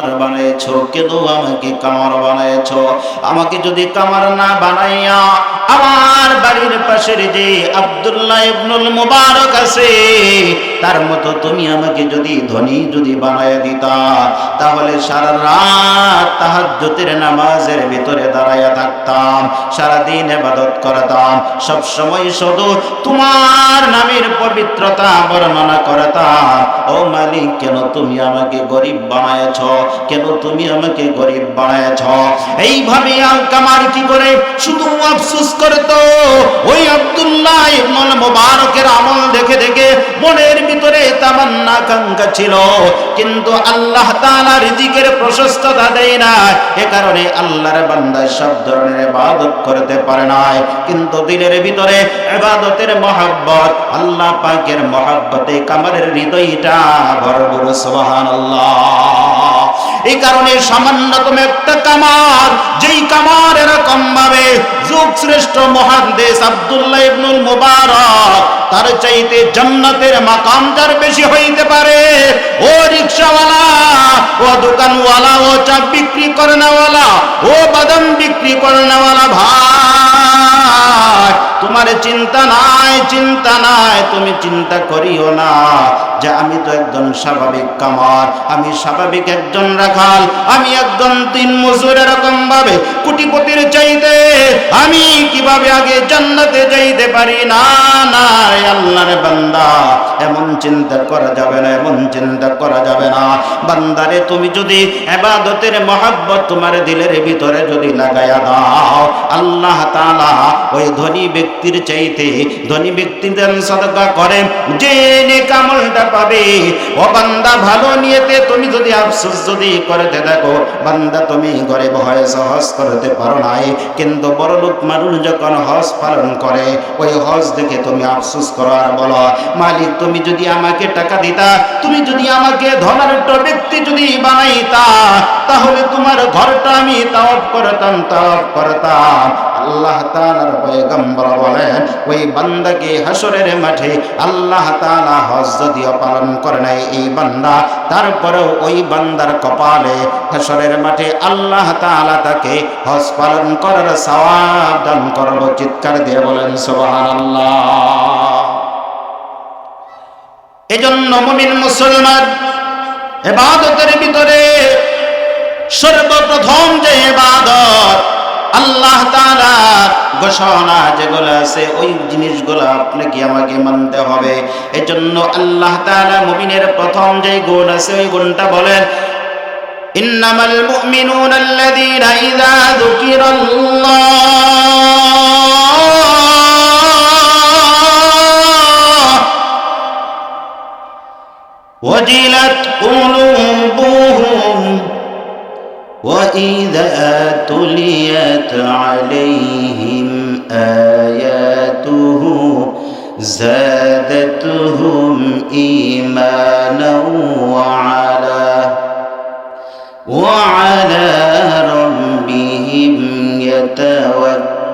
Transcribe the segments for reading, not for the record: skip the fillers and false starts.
কামার বানাইছো, কেন আমাকে কামার বানাইছো? আমাকে যদি কামার না বানাইয়া আমার বাড়ির পাশের যে আব্দুল্লাহ ইবনুল মুবারক আছে তার মতো তুমি আমাকে যদি ধনী যদি বানাইয়া দিতা, তাহলে সারা রাত তাহাজ্জুদের নামাজের ভিতরে দাঁড়াইয়া থাকতাম, সারাদিন ইবাদত করতাম, সব সময় শুধু তোমার নামের পবিত্রতা বর্ণনা করতাম। ও মালিক, কেন তুমি আমাকে গরিব বানায়েছ? কেন তুমি আমাকে গরিব বানায়েছ? এইভাবে আল কামার কি করে শুধু আফসোস করতো। ওই আব্দুল্লাহ ইবনুল মুবারকের আমল দেখে দেখে মনের ভিতরে তামান্না আকাঙ্ক্ষা ছিল, কিন্তু আল্লাহ তাআলা রিজিকের প্রশস্ততা দেয় না, এ কারণে আল্লাহর বান্দা সব ধরনের ইবাদত করতে পারে না। কিন্তু দিলের ভিতরে ইবাদতের মহব্বত, আল্লাহ পাকের মহব্বতে কামারের হৃদয়টা ভরপুর। সুবহানাল্লাহ। এই কারণে সামান্যতম একটা কামার, যেই কামার এরকম ভাবে যুগ শ্রেষ্ঠ মুহাদ্দিস আব্দুল্লাহ ইবনুল মুবারক, তার চাইতে জান্নাতের মাকাম যার বেশি হইতে পারে। ও রিকশাওয়ালা, ও দোকানওয়ালা, ও চা বিক্রি করনেওয়ালা, ও বাদাম বিক্রি করনেওয়ালা ভাই, তোমার চিন্তা নাই, চিন্তা নাই, তুমি চিন্তা করিও না যে আমি তো একজন স্বাভাবিক কামার, আমি স্বাভাবিক একজন রাখাল, আমি একজন দিন মজুর, এরকম ভাবে কোটিপতির চাইতে আমি কিভাবে আগে জান্নাতে যাইতে পারি? না না আল্লাহর বান্দা, এমন চিন্তা করা যাবে না, এমন চিন্তা করা যাবে না। বান্দারে তুমি যদি ইবাদতের মহব্বত তোমার দিলের ভিতরে যদি লাগায়া দাও, আল্লাহ তাআলা ওই ধনী ব্যক্তির চাইতে, ধনী ব্যক্তি দেন সাদকা করে যে নেক আমলটা পাবে, ও বান্দা ভালো নিয়তে তুমি যদি আফসোস যদি করতে থাকো, বান্দা তুমি ঘরে বসে হজ করতে পারো নাই, কিন্তু বড় লোক মানুষ যখন হজ পালন করে ওই হজ দেখে তুমি আফসোস করো আর বলো, মালিক তুমি যদি আমাকে টাকা দিতা, তুমি যদি আমাকে ধনাঢ্য ব্যক্তি যদি বানাইতা, তাহলে তোমার ঘরটা আমি তাওয়াফ করতাম, তাওয়াফ করতাম। আল্লাহ তাআলার পয়গম্বর বলেন, ওই বান্দাকে হাসরের মাঠে আল্লাহ তাআলা হজ যদিও পালন করে নাই এই বান্দা, তারপরেও ওই বান্দার কপালে হাসরের মাঠে আল্লাহ তাআলা তাকে হজ পালন করার সওয়াব দান করব। চিৎকার দিয়ে বলেন সুবহানাল্লাহ। এজন্য মুমিন মুসলমান ইবাদতের ভিতরে সর্বপ্রথম যে ইবাদত আল্লাহ তাআলার ঘোষণা যেগুলো আছে, ওই জিনিসগুলো আপনাকে আমাকে মানতে হবে। এজন্য আল্লাহ তাআলা মুমিনের প্রথম যে গুণ আছে ওই গুণটা বলেন, ইন্নামাল মুমিনুনা আল্লাযীনা ইযা যুকিরাল্লাহ ওয়াজিলাত কুলুবুহুম وَإِذَا تُلِيَتْ عَلَيْهِمْ آيَاتُهُ زَادَتْهُمْ إِيمَانًا وَعَلَى رَبِّهِمْ يَتَوَكَّلُونَ।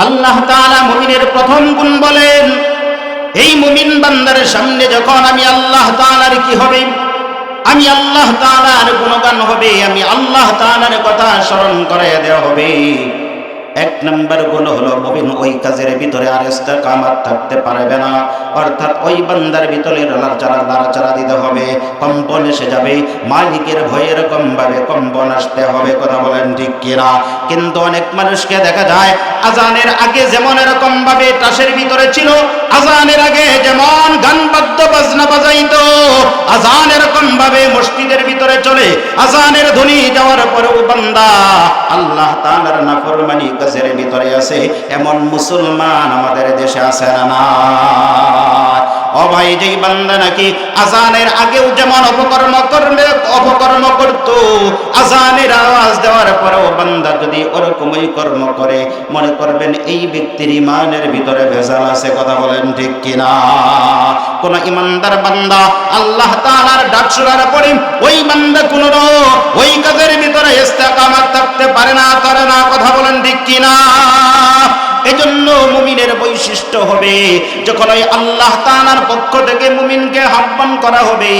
আল্লাহ তাআলা মুমিনের প্রথম গুণ বলেন, এই মুমিন বান্দার সামনে যখন আমি আল্লাহ তাআলার কি হবে, আমি আল্লাহ তাআলার গুণগান হবে, আমি আল্লাহ তাআলার কথা স্মরণ করাইয়া দেওয়া হবে। এক নম্বর গুণ হলো মুমিন ওই কাজের ভিতরে আর ইস্তেকামত থাকতে পারবে না, অর্থাৎ ওই বান্দার ভিতরে লড়াচড়া দিতে হবে, কম্পন এসে যাবে, মালিকের ভয়ে এরকম ভাবে কম্পন আসতে হবে। কথা বলেন ঠিক কিনা? কিন্তু অনেক মানুষকে দেখা যায় আজানের আগে যেমন এরকম ভাবে টাসের ভিতরে ছিল, আজানের আগে যেমন গান বাদ্য বাজনা বাজাইতো, আজান এরকম ভাবে মসজিদের ভিতরে চলে, আজানের ধ্বনি যাওয়ার পরেও বান্দা আল্লাহ তাআলার নাফরমানি কাজের ভিতরে আছে, এমন মুসলমান আমাদের দেশে আছে না? ও ভাই, যেই বান্দা নাকি আজানের আগেও যেমন অপকর্ম করত, আজানের আওয়াজ দেওয়ার পরেও বান্দা যদি ওরকমই কর্ম করে, মনে করবেন এই ব্যক্তির ইমানের ভিতরে ভেজাল আছে। কথা বলেন ঠিক কিনা? কোন ইমানদার বান্দা আল্লাহ তাআলার ডাক শোনার পরে ওই বান্দা কোন ওই কাজের ভিতরে ইস্তেকামত থাকতে পারে না। কথা বলেন ঠিক কিনা? এজন্য মুমিনের বৈশিষ্ট্য হবে, যখন ওই আল্লাহ তাআলার পক্ষ থেকে মুমিনকে আহ্বান করা হবে,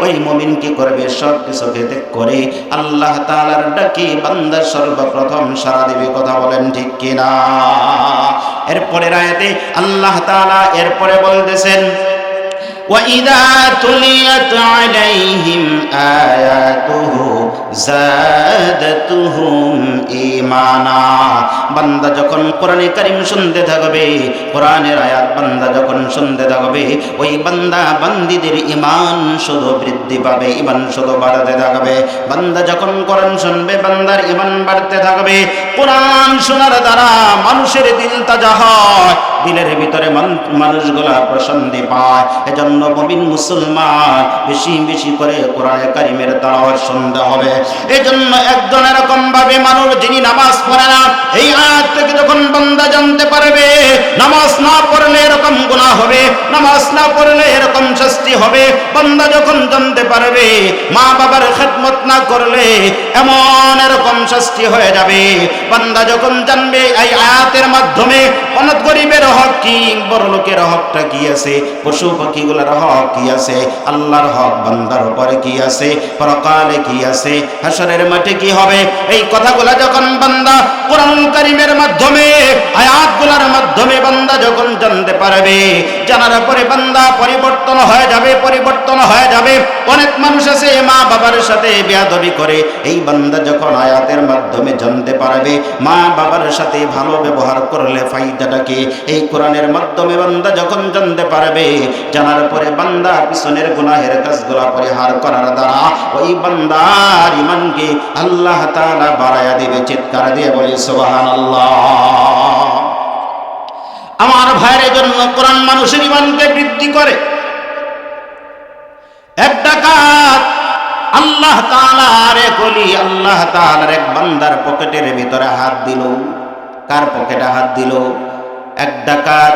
ওই মুমিন কি করবে? সব কিছুকে ত্যাগ করে আল্লাহ তাআলার ডাকে বান্দা সর্বপ্রথম সাড়া দিবে। কথা বলেন ঠিক কিনা? এরপরের আয়াতে আল্লাহ তাআলা এরপরে বলতেছেন, وَإِذَا تُلِيَتْ عَلَيْهِمْ آيَاتُهُ زَادَتْهُمْ إِيمَانًا। বান্দা যখন কোরআনে কারীম শুনতে থাকবে, কোরআনের আয়াত বান্দা যখন শুনতে থাকবে, ওই বান্দা বান্দীদের ঈমান শুধু বৃদ্ধি পাবে, ঈমান শুধু বাড়তে থাকবে। বান্দা যখন কোরআন শুনবে, বান্দার ঈমান বাড়তে থাকবে। কোরআন শোনার দ্বারা মানুষের দিল তাজা হয়, দিলের ভিতরে মানুষগুলা প্রশান্তি পায়। এজন্য মুমিন মুসলমান বেশি বেশি করে কোরআনে কারীমের তেলাওয়াত শুনতে হবে। এজন্য একজন এরকম ভাবে মানুষ যিনি নামাজ পড়ে না, এই আয়াত থেকে যখন বান্দা জানতে পারবে নামাজ না পড়লে এরকম গুনাহ হবে, নামাজ না পড়লে এরকম শাস্তি হবে, বান্দা যখন জানতে পারবে মা বাবার খেদমত না করলে এমন এরকম শাস্তি হয়ে যাবে, বান্দা যখন জানবে এই আয়াতের মাধ্যমে অনেক গরিবের হক কি, বড় লোকের হকটা কি আছে, পশু পাখিগুলোর হক কি আছে, আল্লাহর হক বান্দার উপরে কি আছে, পরকালে কি আছে, হাশরের মাঠে কি হবে, এই কথাগুলো যখন বান্দা কোরআনুল কারীমের মাধ্যমে আয়াতগুলোর মাধ্যমে বান্দা যখন জানতে পারবে, জানার পরে বান্দা পরিবর্তন হয়ে যাবে, পরিবর্তন হয়ে যাবে। অনেক মানুষ আছে মা বাবার সাথে বেয়াদবি করে, এই বান্দা যখন আয়াতের মাধ্যমে জানতে পারবে মা বাবার সাথে ভালো ব্যবহার করলে ফায়দাটা কি, এই কোরআনের মাধ্যমে বান্দা যখন জানতে পারবে, জানার পরে বান্দা পিছনের গুনাহের কাজগুলো পরিহার করার দ্বারা ওই বান্দার ঈমানকে আল্লাহ তাআলা বাড়ায়া দিবে। চিৎকার দিয়ে বলি সুবহানাল্লাহ। আমার ভাইয়ের জন্য কোরআন মানুষের ঈমানকে বৃদ্ধি করে। এক ডাকাত আল্লাহ তাআলার এক ওলি, আল্লাহ তাআলার এক বান্দার পকেটের ভিতরে হাত দিল। কার পকেটে হাত দিল? এক ডাকাত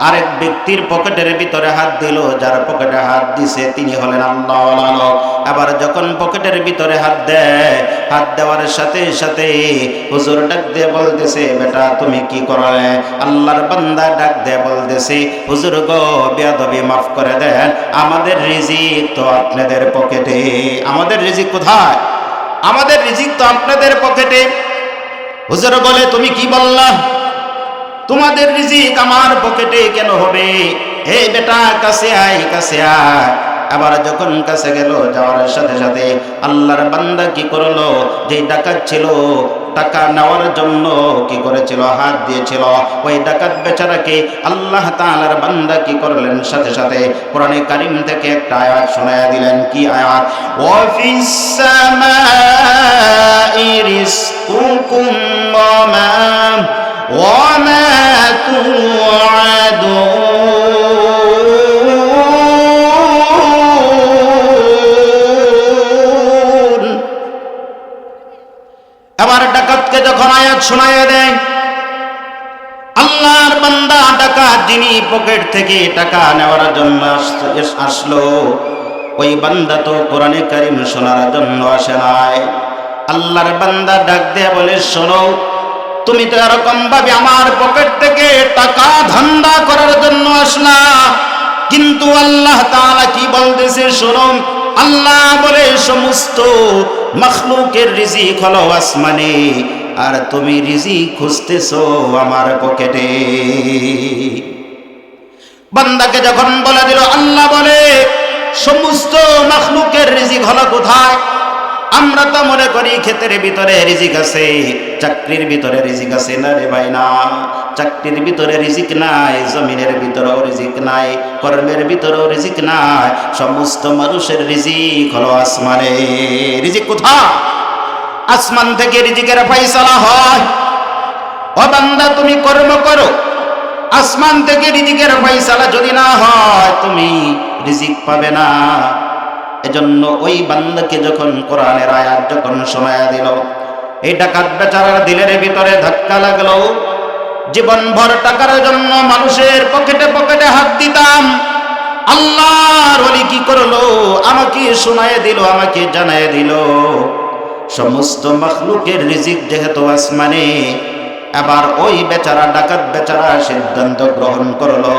আরেক ব্যক্তির পকেটের ভিতরে হাত দিল। যার পকেটে হাত দিছে তিনি হলেন আল্লাহওয়ালা লোক। আবার যখন পকেটের ভিতরে হাত দেয়, হাত দেওয়ার সাথে সাথে হুজুর ডাক দিয়ে বলতেছে, বেটা তুমি কি করলে? আল্লাহর বান্দা ডাক দিয়ে বলতেছে, হুজুর গো বেয়াদবি মাফ করে দেন, আমাদের রিজিক তো আপনাদের পকেটে। আমাদের রিজিক কোথায়? আমাদের রিজিক তো আপনাদের পকেটে। হুজুর বলে, তুমি কি বললা? তোমাদের রিজিক আমার পকেটে কেন হবে? হে বেটা কাছে আয়, কাছে আয়। আবার যখন কাছে গেল, যাওয়ার সাথে সাথে আল্লাহর বান্দা কি করলো? যে ডাকাত ছিল টাকা নেওয়ার জন্য কি করেছিল? হাত দিয়েছিল। ওই ডাকাত বেচারাকে আল্লাহ তাআলার বান্দা কি করলেন? সাথে সাথে কোরআনে কারীম থেকে একটা আয়াত শোনায়া দিলেন। কি আয়াত? ওয়া ফিস সামাই রিজকুকুম ওয়া মা তুআদুন। আবার ডাকাতকে যখন আয়াত শোনায়া দেয়, আল্লাহর বান্দা ডাকাত যিনি পকেট থেকে টাকা নেওয়ার জন্য আসলো, ওই বান্দা তো কোরআনে কারীম শোনার জন্য আসে নাই। আল্লাহর বান্দা ডাক দিয়ে বলে, শোনো, তুমি তো এরকম ভাবে আমার পকেট থেকে টাকা ধান্দা করার জন্য আসলা, কিন্তু আল্লাহ তাআলা কি বলতেছে শোনো। আল্লাহ বলে, সমস্ত মাখলুকের রিজিক হলো আসমানে, আর তুমি রিজিক খুঁজতেছো আমার পকেটে। বান্দাকে যখন বলে দিল, আল্লাহ বলে সমস্ত মাখলুকের রিজিক হলো কোথায়? আমরা তো মনে করি ক্ষেতের ভিতরে রিজিক আছে, চাকরির ভিতরে রিজিক আছে। না রে ভাই, না। চাকরির ভিতরে রিজিক নাই, জমিনের ভিতরেও রিজিক নাই, কর্মের ভিতরেও রিজিক নাই। সমস্ত মানুষের রিজিক হলো আসমানে। রিজিক কোথায়? আসমান থেকে রিজিকের ফয়সালা হয়। ও বান্দা, তুমি কর্ম করো, আসমান থেকে রিজিকের ফয়সালা যদি না হয় তুমি রিজিক পাবে না। এজন্য ওই বান্দাকে যখন কোরআনের আয়াত যখন শোনায়া দিল, এই ডাকাত বেচারার দিলের ভিতরে ধাক্কা লাগলো। জীবনভর টাকার জন্য মানুষের পকেটে পকেটে হাত দিতাম, আল্লাহর ওলি কি করলো? আমাকে শোনায় দিল, আমাকে জানায় দিল, সমস্ত মাখলুকের রিজিক যেহেতু আসমানে, এবার ওই বেচারা ডাকাত বেচারা সিদ্ধান্ত গ্রহণ করলো,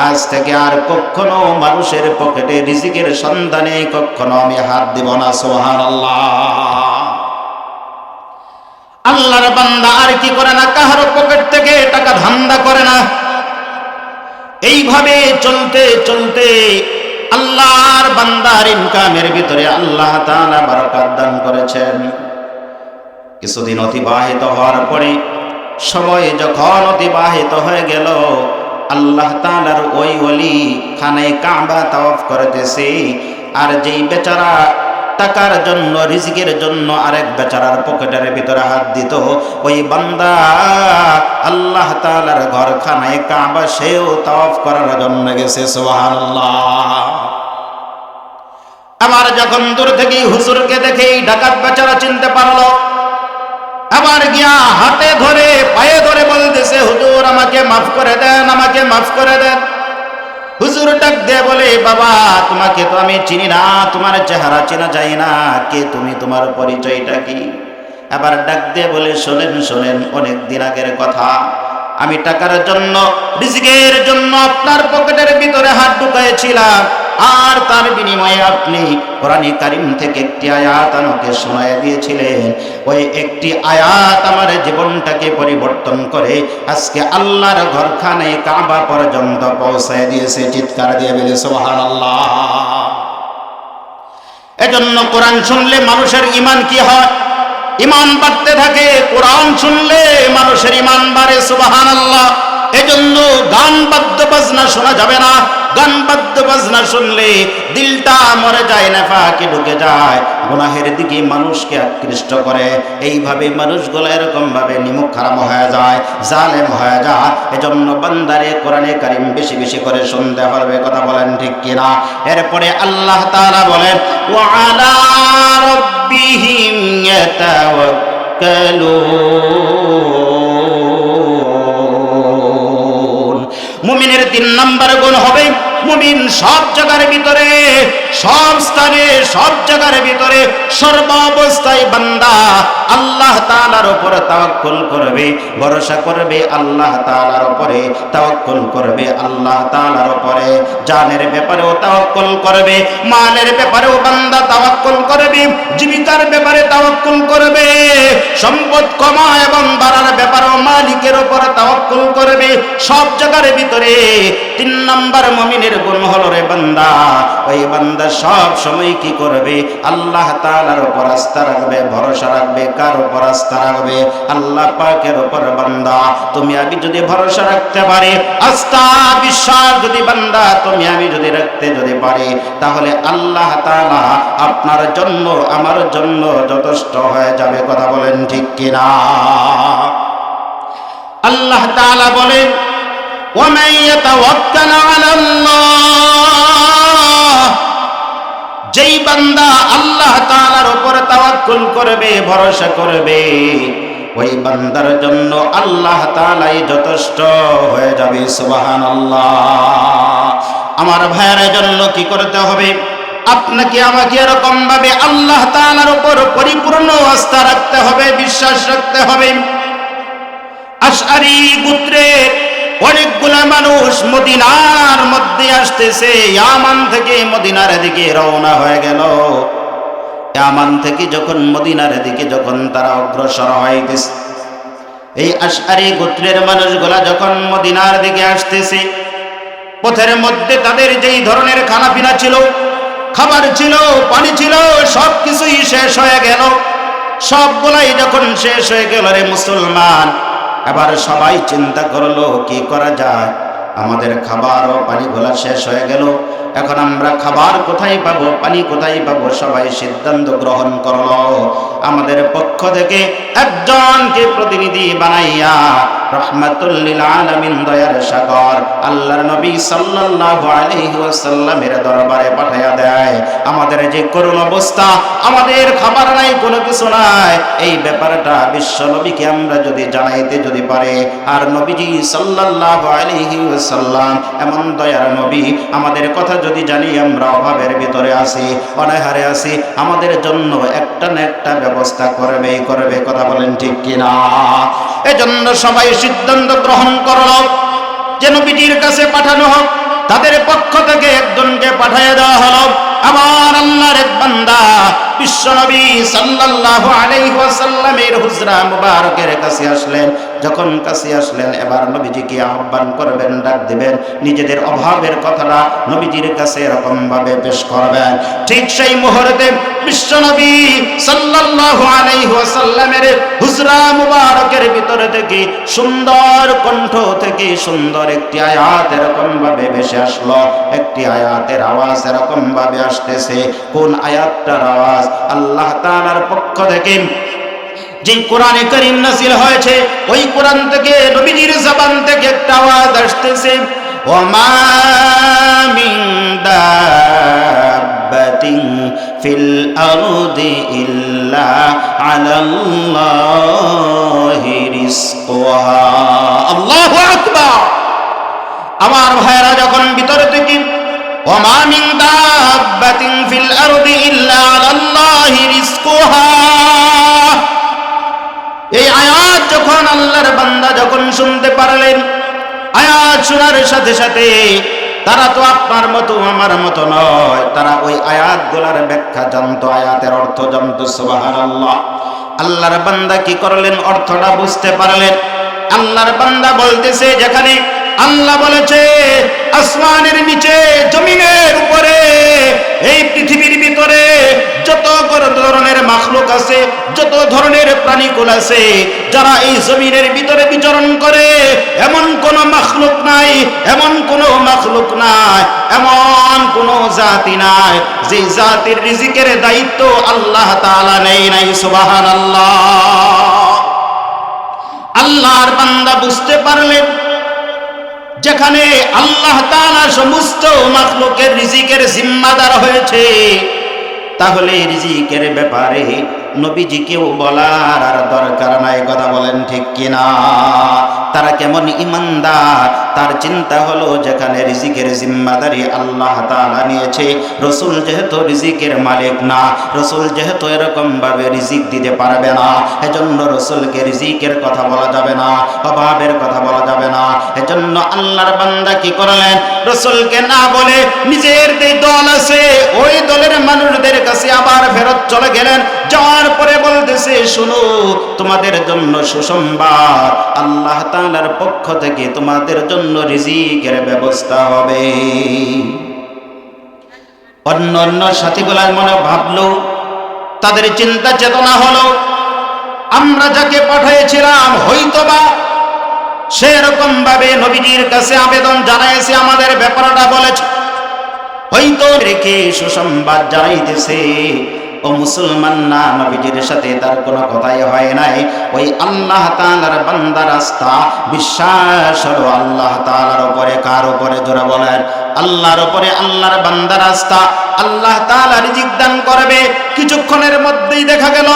আজ থেকে আর কখনো মানুষের পকেটে রিজিকের সন্ধানে কখনো আমি হাত দিব না। সুবহানাল্লাহ। আল্লাহর বান্দা আর কি করে না, কাহারো পকেট থেকে টাকা ধান্দা করে না। এইভাবে চলতে চলতে আল্লাহর বান্দার ইনকামের ভিতরে আল্লাহ তাআলা বারাকাত দান করেছেন। কিছুদিন অতিবাহিত হওয়ার পরে, সময় যখন অতিবাহিত হয়ে গেল, আল্লাহ তাআলার ওই ওলি খানায়ে কাবা তাওয়াফ করতেছে, আর যেই বেচারা টাকার জন্য রিজিকের জন্য আরেক বেচারার পকেটের ভিতরে হাত দিত, ওই বান্দা আল্লাহ তাআলার ঘর খানায়ে কাবা সেও তাওয়াফ করার জন্য গেছে। সুবহানাল্লাহ। আবার যখন দূর থেকে হুজুরকে দেখে ডাকাত বেচারা চিনতে পারলো, আবার গিয়া হাতে ধরে পায়ে ধরে বলতেছে, হুজুর আমাকে মাফ করে দেন, আমাকে মাফ করে দেন। হুজুর ডাক দিয়ে বলে, বাবা তোমাকে তো আমি চিনি না, তোমার চেহারা চেনা যায় না, কে তুমি, তোমার পরিচয়টা কি? আবার ডাক দিয়ে বলে, শোনেন শোনেন, অনেক দিন আগের কথা, আমি টাকার জন্য রিজিকের জন্য আপনার পকেটের ভিতরে হাত ঢুকাইছিলাম, আর তার বিনিময়ে আপনি কোরআনে কারীম থেকে একটি আয়াত আমাকে শোনায় দিয়েছিলেন। ওই একটি আয়াত আমার জীবনটাকে পরিবর্তন করে আজকে আল্লাহর ঘরখানে কাবা পর্যন্ত পৌঁছায় দিয়েছে। চিৎকার দিয়ে বলে সুবহানাল্লাহ। এজন্য কোরআন শুনলে মানুষের ঈমান কি হয়? ঈমান বাড়তে থাকে। কোরআন শুনলে মানুষের ঈমান বাড়ে। সুবহানাল্লাহ। এজন্য গান বাদ্য বাজনা শোনা যাবে না। গান বাদ্য বাজনা শুনলে দিলটা মরে যায়, নেফাকে ঢুকে যায়, গুনাহের দিকে মানুষকে আকৃষ্ট করে। এইভাবে মানুষগুলো এরকম ভাবে নিমুখ হারাম হয়ে যায়, জালেম হয়ে যায়। এজন্য বান্দারে কোরআনে কারীম বেশি বেশি করে শুনতে হবে। কথা বলেন ঠিক কিনা? এরপরে আল্লাহ তাআলা বলেন, ওয়া আলা রাব্বিহিম ইয়াতাওয়াক্কালুন। মুমিনের 3 নাম্বার গুণ হবে, মুমিন সব জায়গার ভিতরে, সব স্থানে, সব জায়গার ভিতরে, সর্ব অবস্থায় বান্দা আল্লাহ তাআলার উপর তাওয়াক্কুল করবে, ভরসা করবে আল্লাহ তাআলার উপরে, তাওয়াক্কুল করবে আল্লাহ তাআলার উপরে। জানের ব্যাপারেও তাওয়াক্কুল করবে, মালের ব্যাপারেও বান্দা তাওয়াক্কুল করবে, জীবিকার ব্যাপারে তাওয়াক্কুল করবে, সম্পদ কমা এবং বাড়ার ব্যাপারেও মালিকের উপর তাওয়াক্কুল করবে। সব জায়গার ভিতরে 3 নাম্বার মুমিনের গুণ হলো রে বান্দা, ওই বান্দা সব সময় কি করবে? আল্লাহ তাআলার উপর আস্থা রাখবে, ভরসা রাখবে। কার উপর আস্থা রাখবে? আল্লাহ পাকের উপর। বান্দা তুমি আমি যদি ভরসা রাখতে পারি, আস্থা বিশ্বাস যদি বান্দা তুমি আমি যদি রাখতে যদি পারি, তাহলে আল্লাহ তাআলা আপনার জন্য আমার জন্য যথেষ্ট হয়ে যাবে। কথা বলেন ঠিক কিনা? আল্লাহ তাআলা বলেন, وَمَن يَتَوَكَّلْ عَلَى اللَّهِ, যেই বান্দা আল্লাহ তাআলার উপর তাওয়াক্কুল করবে, ভরসা করবে, ওই বান্দার জন্য আল্লাহ তাআলাই যথেষ্ট হয়ে যাবে। সুবহানাল্লাহ। আমার ভাইয়ের জন্য কি করতে হবে? আপনাকে আমাকে এরকম ভাবে আল্লাহ তাআলার উপর পরিপূর্ণ আস্থা রাখতে হবে, বিশ্বাস রাখতে হবে। আশআরী গোত্রের অনেকগুলা মানুষ মদিনার মধ্যে আসতেছে, ইয়ামান থেকে মদিনার দিকে রওনা হয়ে গেল। ইয়ামান থেকে যখন মদিনার দিকে যখন তারা অগ্রসর হইতেছে, এই আশআরী গোত্রের মানুষগুলা যখন মদিনার দিকে আসতেছে, পথের মধ্যে তাদের যেই ধরনের খানাপিনা ছিল, খাবার ছিল, পানি ছিল, সব কিছুই শেষ হয়ে গেল। সবগুলাই যখন শেষ হয়ে গেল রে মুসলমান, এবার সবাই চিন্তা করলো কি করা যায়। আমাদের খাবার ও পানিগুলা শেষ হয়ে গেল, এখন আমরা খাবার কোথায় পাবো, পানি কোথায় পাবো? সবাই সিদ্ধান্ত গ্রহণ করলো, আমাদের পক্ষ থেকে একজনকে প্রতিনিধি বানাইয়া রাহমাতুল লিল আলামিন দয়ার সাগর আল্লাহর নবী সাল্লাল্লাহু আলাইহি ওয়াসাল্লামের দরবারে পাঠায়া দেয়। আমাদের যে করুণ অবস্থা, আমাদের খাবার নাই, কোনো কিছু নাই, এই ব্যাপারটা বিশ্ব নবীকে আমরা যদি জানাইতে যদি পারে, আর নবীজি সাল্লাল্লাহু আলাইহি ওয়াসাল্লাম এমন দয়ার নবী, আমাদের কথা যদি জানি আমরা অভাবের ভিতরে আছি, অনাহারে আছি, আমাদের জন্য একটা না একটা ব্যবস্থা করবে। কথা বলেন ঠিক কিনা? এজন্য সবাই সিদ্ধান্ত গ্রহণ করলো যে নবীজির কাছে পাঠানো হোক। তাদের পক্ষ থেকে একজনকে পাঠিয়ে দেওয়া হলো। আমার আল্লাহর এক বান্দা বিশ্বনবী সাল্লাল্লাহু আলাইহি ওয়াসাল্লামের হুজরা মুবারকের কাছে আসলেন। যখন কাছে আসলেন, এবার নবীজিকে আহ্বান করবেন, ডাক দিবেন, নিজেদের অভাবের কথাটা নবীজির কাছে এরকম ভাবে পেশ করবেন। ঠিক সেই মুহূর্তে বিশ্বনবী সাল্লাল্লাহু আলাইহি ওয়াসাল্লামের হুজরা মুবারকের ভিতর থেকে সুন্দর কণ্ঠ থেকে সুন্দর একটি আয়াত এরকম ভাবে ভেসে আসলো। একটি আয়াতের আওয়াজ এরকম ভাবে আসতেছে। কোন আয়াতটার আওয়াজ? আল্লাহ তাআলার পক্ষ থেকে যে কোরআনে কারীম নাযিল হয়েছে, ওই কোরআন থেকে নবীজির জবান থেকে একটা আওয়াজ আসতেছে, ওয়া মিন দাব্বাতিন ফিল আরদি ইল্লা আলাল্লাহি রিজকুহা। আল্লাহু আকবার। আমার ভাইরা যখন ভিতরে থেকে ওয়া মিন দাব্বাতিন ফিল আরদি ইল্লা আলাল্লাহি রিজকুহা, এই আয়াত যখন আল্লাহর বান্দা যখন শুনতে পারলেন, আয়াত শোনার সাথে সাথে তারা তো আপনার মতো আমার মতো নয়, তারা ওই আয়াতগুলোর ব্যাখ্যা জানতো, আয়াতের অর্থ জানতো। সুবহানাল্লাহ। আল্লাহর বান্দা কি করলেন? অর্থটা বুঝতে পারলেন। আল্লাহর বান্দা বলতেছে, যেখানে আল্লাহ বলেছে আসমানের নিচে জমিনের উপরে এই পৃথিবীর ভিতরে যত ধরনের মাখলুক আছে, যত ধরনের প্রাণীকুল আছে, যারা এই জমিনের ভিতরে বিচরণ করে, এমন কোন মাখলুক নাই, এমন কোন মাখলুক নাই, এমন কোন জাতি নাই যে জাতির রিজিকের দায়িত্ব আল্লাহ তাআলা নেই নাই। সুবহানাল্লাহ। আল্লাহর বান্দা বুঝতে পারলেন, যেখানে আল্লাহ তাআলা সমস্ত মাখলুকের রিজিকের জিম্মাদার হয়েছে, তাহলে রিজিকের ব্যাপারে নবীজিকেও বলার আর দরকার নাই। কথা বলেন ঠিক কিনা? তারা কেমন ইমানদার, তার চিন্তা হলো যেখানে রিজিকের জিম্মাদারি আল্লাহ তাআলা নিয়েছে, রসুল যেহেতু রিজিকের মালিক না, রসুল যেহেতু এরকম ভাবে রিজিক দিতে পারবে না, এজন্য রসুলকে রিজিকের কথা বলা যাবে না, অভাবের কথা বলা যাবে না। এজন্য আল্লাহর বান্দা কি করলেন? রসুলকে না বলে নিজের যে দল আছে, ওই দলের মানুষদের কাছে আবার ফেরত চলে গেলেন। যাওয়ার পরে বলতেছে, শুনো, তোমাদের জন্য সুসংবাদ, আল্লাহ তাআলার পক্ষ থেকে তোমাদের জন্য রিজিকের ব্যবস্থা হবে। অন্য অন্য সাথীগুলার মনে ভাবলো, তাদের চিন্তা চেতনা হলো, আমরা যাকে পাঠিয়েছিলাম হয়তোবা সেরকম ভাবে নবীজির কাছে আবেদন জানাইছে, আমাদের ব্যাপারটা বলেছে, হয়তো রেখে সুসংবাদ জানাইতেছে। ও মুসলমান না, নবীজির সাথে তার কোনো কথাই হয় নাই। ওই আল্লাহ তাআলার বান্দার আস্থা বিশ্বাস হলো আল্লাহ তাআলার উপরে। কার উপরে? জোরে বলেন। আল্লাহর উপরে। আল্লাহর বান্দার আস্থা, আল্লাহ তাআলা রিজিক দান করবে। কিছুক্ষণের মধ্যেই দেখা গেল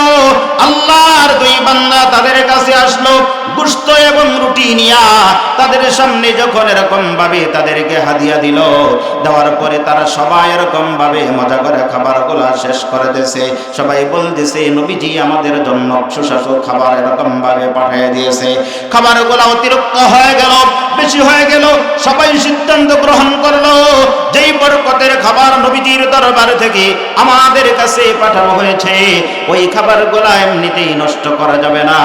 আল্লাহর দুই বান্দা তাদের কাছে আসলো, গোশত এবং রুটি নিয়া তাদের সামনে যখন এরকম ভাবে তাদেরকে হাদিয়া দিল, দেওয়ার পরে তারা সবাই এরকম ভাবে মজা করে খাবারগুলা শেষ করে দিয়েছে। সবাই বলতেছে, নবীজি আমাদের জন্য সুস্বাদু খাবার এরকম ভাবে পাঠিয়ে দিয়েছে। খাবারগুলা অতিরিক্ত হয়ে গেল, বেশি হয়ে গেল। সবাই সিদ্ধান্ত গ্রহণ করলো, যেই বরকতের খাবার নবীজির দরবার থেকে আমাদের কাছে পাঠানো হয়েছে, ওই খাবারগুলা এমনিতেই নষ্ট করা যাবে না,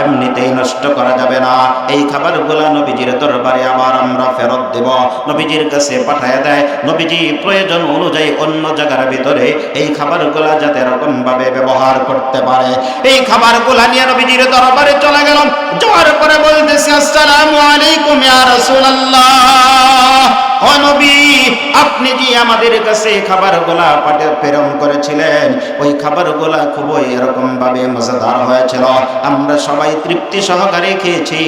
এমনিতেই নষ্ট করা যাবে না। এই খাবারগুলা নবীজির দরবারে আবার আমরা ফেরত দেব। নবীজির কাছে পাঠায় দেয়। নবীজি প্রয়োজন অনুযায়ী অন্য জায়গার ভিতরে এই খাবারগুলা যাতে এরকম ভাবে ব্যবহার করতে পারে, এই খাবারগুলা নিয়ে নবীজির দরবারে চলে গেলাম। যাওয়ার পরে বলতেছে, আসসালামু আলাইকুম ইয়া রাসূলুল্লাহ। ও নবী, আপনি আপনি যে আমাদের কাছে খাবারগুলা প্রেরণ করেছিলেন, ওই খাবারগুলা খুবই এরকম ভাবে মজাদার হয়েছিল, আমরা সবাই তৃপ্তি সহকারে খেয়েছি।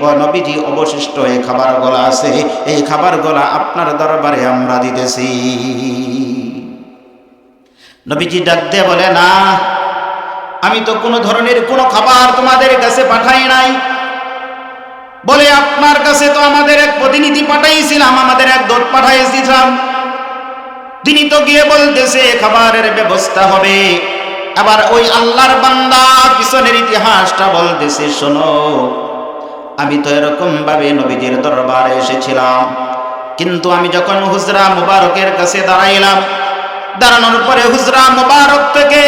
ও নবীজি, অবশিষ্ট এই খাবারগুলা আছে, এই খাবারগুলা আপনার দরবারে আমরা দিতেছি। নবীজি ডাক দিয়ে বলে, না, আমি তো কোনো ধরনের কোনো খাবার তোমাদের কাছে পাঠাই নাই। বলে, আপনার কাছে তো আমাদের এক প্রতিনিধি পাঠাইছিলাম, আমাদের এক দূত পাঠাইছিলাম, তিনি তো গিয়ে বলতেছে খাবারের ব্যবস্থা হবে। আবার ওই আল্লাহর বান্দা পিছনের ইতিহাসটা বলতেছে, শোনো, আমি তো এরকম ভাবে নবীজির দরবারে এসেছিলাম, কিন্তু আমি যখন হুজরা মুবারকের কাছে দাঁড়াইলাম, দাঁড়ানোর পরে হুজরা মুবারক থেকে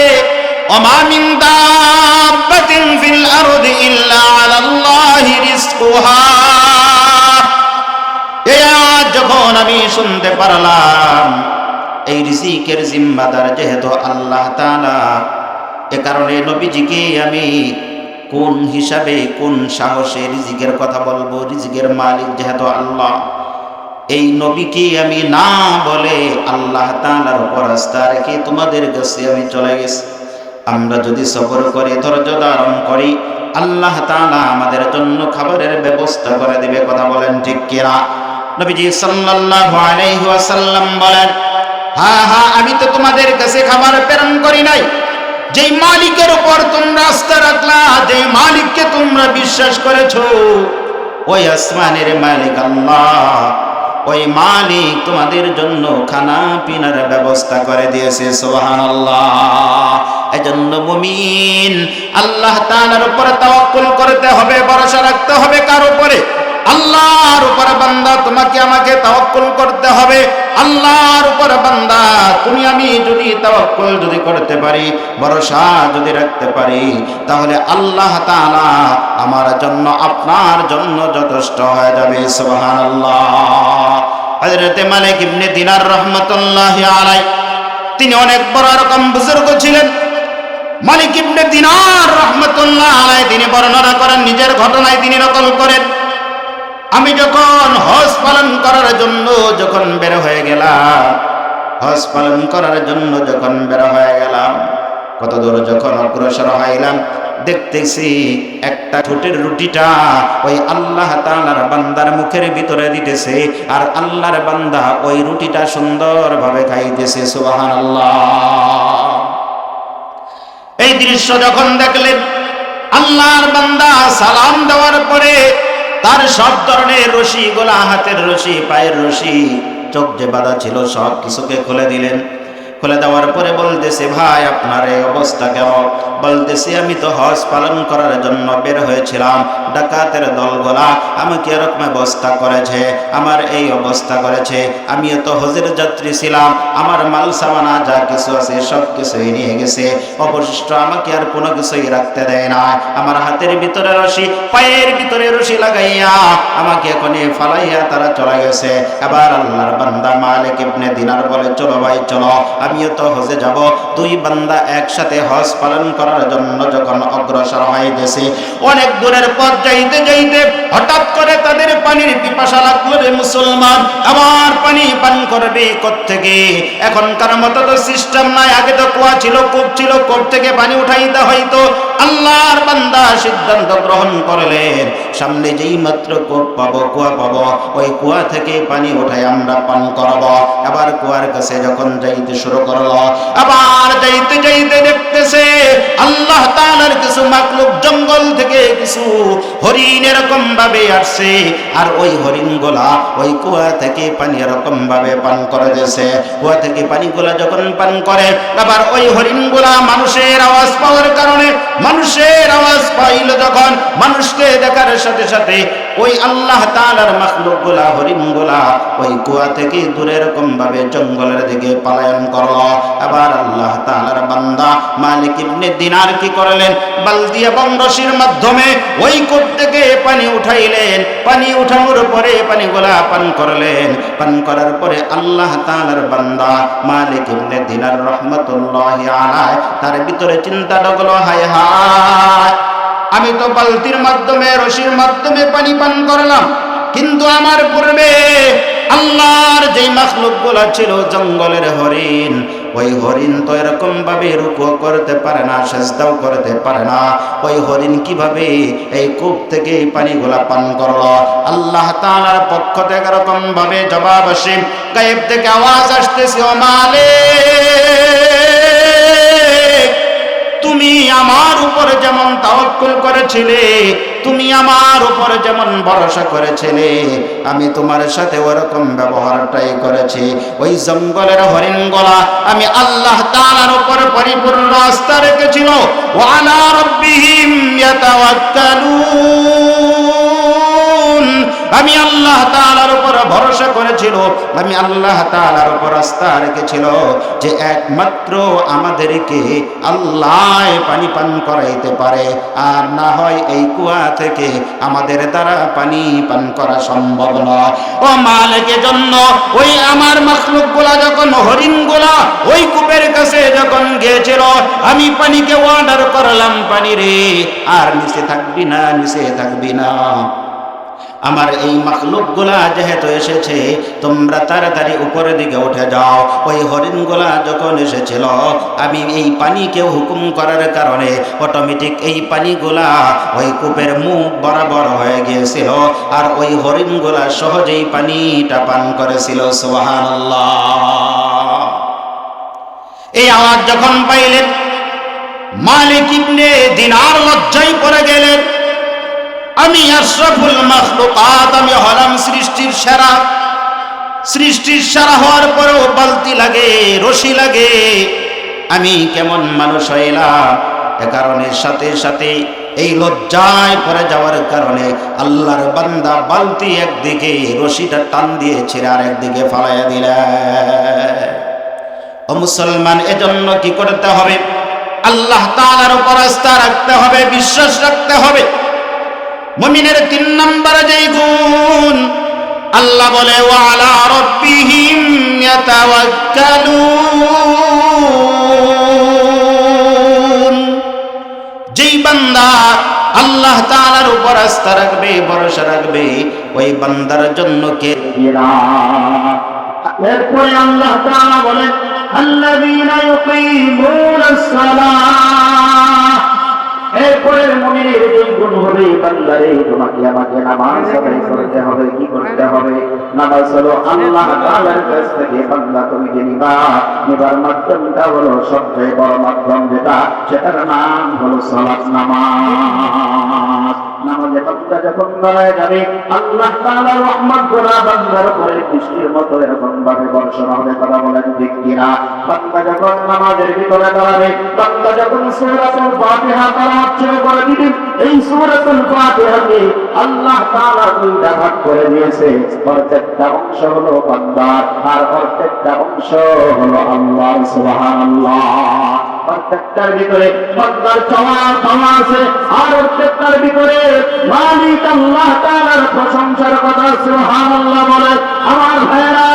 ওমা মিন দাব্বাতিন ফিল আরদি ইল্লা আলাল্লাহি রিজকুহা, যখন আমি শুনতে পারলাম এই রিজিকের জিম্মাদার যেহেতু আল্লাহ তাআলা, এ কারণে নবীজিকে আমি কোন হিসাবে কোন সাহসে রিজিকের কথা বলবো? রিজিকের মালিক যেহেতু আল্লাহ, এই নবীকে আমি না বলে আল্লাহ তাআলার উপর আস্থা রেখে তোমাদের কাছে আমি চলে গেছি। আমরা যদি সবর করে ধৈর্য ধারণ করি, আল্লাহ তাআলা আমাদের জন্য খাবারের ব্যবস্থা করে দিবে। কথা বলেন ঠিক কিনা? নবীজি সাল্লাল্লাহু আলাইহি ওয়াসাল্লাম বলেন, হ্যাঁ হ্যাঁ, আমি তো তোমাদের কাছে খাবার প্রেরণ করি নাই। যেই মালিকের উপর তোমরা আস্থা রাখলা, যেই মালিককে তোমরা বিশ্বাস করেছো, ওই আসমানের মালিক আল্লাহ, ওই মালিক তোমাদের জন্য খানা পিনার ব্যবস্থা করে দিয়েছে। সুবহানাল্লাহ। এজন্য মুমিন আল্লাহ তাআলার উপর তাওয়াক্কুল করতে হবে, ভরসা রাখতে হবে। কার উপরে? আল্লাহর উপর। বান্দা, তোমাকে আমাকে তাওয়াক্কুল করতে হবে আল্লাহর উপর। বান্দা, তুমি আমি যদি তাওয়াক্কুল যদি করতে পারি, ভরসা যদি রাখতে পারি, তাহলে আল্লাহ তাআলা আমার জন্য আপনার জন্য যথেষ্ট হয়ে যাবে। সুবহানাল্লাহ। হযরত মালিক ইবনে দিনার রাহমাতুল্লাহি আলাইহি, তিনি অনেক বড় রকম বুজুর্গ ছিলেন। মালিক ইবনে দিনার রাহমাতুল্লাহি আলাইহি তিনি বর্ণনা করেন, নিজের ঘটনায় তিনি নকল করেন, আমি যখন হজ পালন করার জন্য যখন বের হয়ে গেলাম, হজ পালন করার জন্য যখন বের হয়ে গেলাম, কত দূর যখন অগ্রসর হইলাম, দেখতেছি একটা ঠোঁটের রুটিটা ওই আল্লাহ তাআলার বান্দার মুখের ভিতরে দিতেছে, আর আল্লাহর বান্দা ওই রুটিটা সুন্দরভাবে খাইতেছে। সুবহানাল্লাহ। এই দৃশ্য যখন দেখলেন, আল্লাহর বান্দা সালাম দেওয়ার পরে তার সব ধরনের রশি, গোলা হাতের রশি, পায়ের রশি, চোখ যে বাঁধা ছিল সব কিছুকে খুলে দিলেন। খুলে দেওয়ার পরে বলতেছে, ভাই আপনার এই অবস্থা কেমন? বলতেছে, আমি তো হজ পালন করার জন্য বের হয়েছিলাম, ডাকাতের দলগুলা আমাকে এরকম অবস্থা করেছে, আমার এই অবস্থা করেছে। আমিও তো হজের যাত্রী ছিলাম, আমার মাল সামানা যা কিছু আছে সব কিছুই নিয়ে গেছে, অবশিষ্ট আমাকে আর কোনো কিছুই রাখতে দেয় না। আমার হাতের ভিতরে রশি, পায়ের ভিতরে রশি লাগাইয়া আমাকে এখনই ফালাইয়া তারা চলে গেছে। এবার আল্লাহর বান্দা মালিক ইবনে দিনার বলে, চলো ভাই চলো, আমিও তো হজে যাব। দুই বান্দা একসাথে হজ পালন করার জন্য যখন অগ্রসর হইতেছে, অনেক দূরের পথ যাইতে যাইতে হঠাৎ করে তাদের পানির পিপাসা লাগলো। রে মুসলমান, আবার পানি পান করবে কোত্থেকে? এখনকার মতো তো সিস্টেম নাই, আগে তো কুয়া ছিল, কূপ ছিল, কূপ থেকে পানি উঠাইতে হইতো। আল্লাহর বান্দা সিদ্ধান্ত গ্রহণ করলেন, সামনে যেই মাত্র কূপ পাবো, কুয়া পাবো, ওই কুয়া থেকে পানি উঠাই আমরা পান করব। আবার কুয়ার কাছে যখন যাইতে শুরু করলো, আবার যাইতে যাইতে দেখতেছে আল্লাহ তাআলার কিছু মাখলুক জঙ্গল থেকে কিছু হরিণ এরকম ভাবে আসছে, আর ওই হরিণগুলা ওই কুয়া থেকে পানি এরকম ভাবে পান করে দিয়েছে। কুয়া থেকে পানিগুলা যখন পান করে, আবার ওই হরিণগুলা মানুষের আওয়াজ পাওয়ার কারণে, মানুষের আওয়াজ পাইল যখন, মানুষকে দেখার সাথে সাথে ওই আল্লাহ তাআলার মাখলুকগুলা, হরিণগুলা ওই কুয়া থেকে দূরে এরকম ভাবে জঙ্গলের দিকে পলায়ন করলো। আবার আল্লাহ তাআলার বান্দা মালিক ইবনে দিনার কি করলেন? বালতি এবং রশির মাধ্যমে ওই কূপ থেকে পানি উঠাইলেন। পানি উঠানোর পরে পানিগুলা পান করলেন। পান করার পরে আল্লাহ তাআলার বান্দা মালিক ইবনে দিনার রাহমাতুল্লাহি আলাইহি তার ভিতরে চিন্তা ঢুকলো, হায় হায়, আমি তো বালতির মাধ্যমে, রশির মাধ্যমে পানি পান করলাম, কিন্তু আমার পূর্বে আল্লাহর যেই মাখলুকগুলা ছিল জঙ্গলের হরিণ। ওই হরিণ তো এরকম ভাবে রুকু করতে পারে না, সেজদাও করতে পারে না। ওই হরিণ কিভাবে এই কূপ থেকে এই পানিগুলা পান করলো? আল্লাহ তাআলার পক্ষ থেকে এরকম ভাবে জবাব আসে, গায়েব থেকে আওয়াজ আসতেছে, ও মালিক, তুমি আমার উপরে যেমন তাওয়াক্কুল করেছিলে, তুমি আমার উপরে যেমন ভরসা করেছিলে, আমি তোমার সাথে ওরকম ব্যবহারটাই করেছি। ওই জঙ্গলের হরিণগুলা আমি আল্লাহ তাআলার উপর পরিপূর্ণ আস্থা রেখেছিল। ওয়া আলা রাব্বিহিম ইয়াতাওয়াক্কালুন, আমি আল্লাহ তাআলার উপর ভরসা করেছিল, আমি আল্লাহ তাআলার উপর আস্থা রেখেছিল যে একমাত্র আমাদেরকে আল্লাহ পানি পান করাইতে পারে, আর না হয় এই কুয়া থেকে আমাদের দ্বারা পানি পান করা সম্ভব নয়। ও মালিকের জন্য ওই আমার মাখলুকগুলা যখন হরিণগুলা ওই কূপের কাছে যখন গিয়েছিল, আমি পানিকে অর্ডার করলাম, পানি রে আর নিচে থাকবি না, নিচে থাকবি না, আমার এই মাখলুকগুলা যেহেতু এসেছে তোমরা তাড়াতাড়ি উপরের দিকে উঠে যাও। ওই হরিণগুলা যখন এসেছিল, আমি এই পানিকে হুকুম করার কারণে অটোমেটিক এই পানিগুলা ওই কূপের মুখ বরাবর হয়ে গিয়েছিল, আর ওই হরিণগুলা সহজেই পানিটা পান করেছিল। সুবহানাল্লাহ। এই আওয়াজ যখন পাইলেন, মালিক ইবনে দিনার লজ্জায় পড়ে গেলেন। আমি আশরাফুল মাখলুকাত, আমি হলাম সৃষ্টির সেরা। সৃষ্টির সেরা হওয়ার পরেও বালতি লাগে, রশি লাগে, আমি কেমন মানুষ হইলাম? এ কারণে সাথে সাথে এই লজ্জায় পড়ে যাওয়ার কারণে আল্লাহর বান্দা বালতি একদিকে, রশিটা টান দিয়ে ছেড়ে আর একদিকে ফালাইয়া দিলেন। ও মুসলমান, এজন্য কি করতে হবে? আল্লাহ তাআলার উপর আস্থা রাখতে হবে, বিশ্বাস রাখতে হবে। মুমিনের 3 নম্বরে যেই গুণ, আল্লাহ বলে ওয়া আলা রাব্বিহিম ইয়াতাওয়াক্কালুন। যেই বান্দা আল্লাহ তাআলার উপর আস্থা রাখবে, ভরসা রাখবে, ওই বান্দার জন্য কে দিনা। এরপরে আল্লাহ তাআলা বলেন আল্লাযীনা ইউকিমুনাস সালাহ। এরপরে মুমিনের যে গুণ হবে, বান্দারে তোমাকে আমাকে নামাজ আদায় করতে হবে। কি করতে হবে? নামাজ হলো আল্লাহ তাআলার কাছ থেকে বান্দা তুমি যে নিবার মাধ্যমটা হলো সবচেয়ে বড় মাধ্যম, যেটা সেটার নাম হলো সালাত, নামাজ। নামাজে বান্দা যখন দাঁড়ায় যাবে, আল্লাহ তাআলার রহমত গুনাহ বান্দার উপরে বৃষ্টির মতো এরকম ভাবে বর্ষণ হবে। কথা বলেন ঠিক কিনা? বান্দা যখন নামাজের ভিতরে দাঁড়াবে, বান্দা যখন সূরাতুল ফাতিহা তেলাওয়াত শুরু করে দিবে, এই সূরাতুল ফাতিহাকে আল্লাহ তাআলা 2টা ভাগ করে দিয়েছে। প্রত্যেকটা অংশ হলো বান্দার, আর প্রত্যেকটা অংশ হলো আল্লাহর। সুবহানাল্লাহ। প্রত্যেকটার ভিতরে বান্দার চাওয়া আছে, আর প্রত্যেকটার ভিতরে মালিক আল্লাহ তাআলার প্রশংসার কথা। সুবহানাল্লাহ বলে আমার ভাইরা,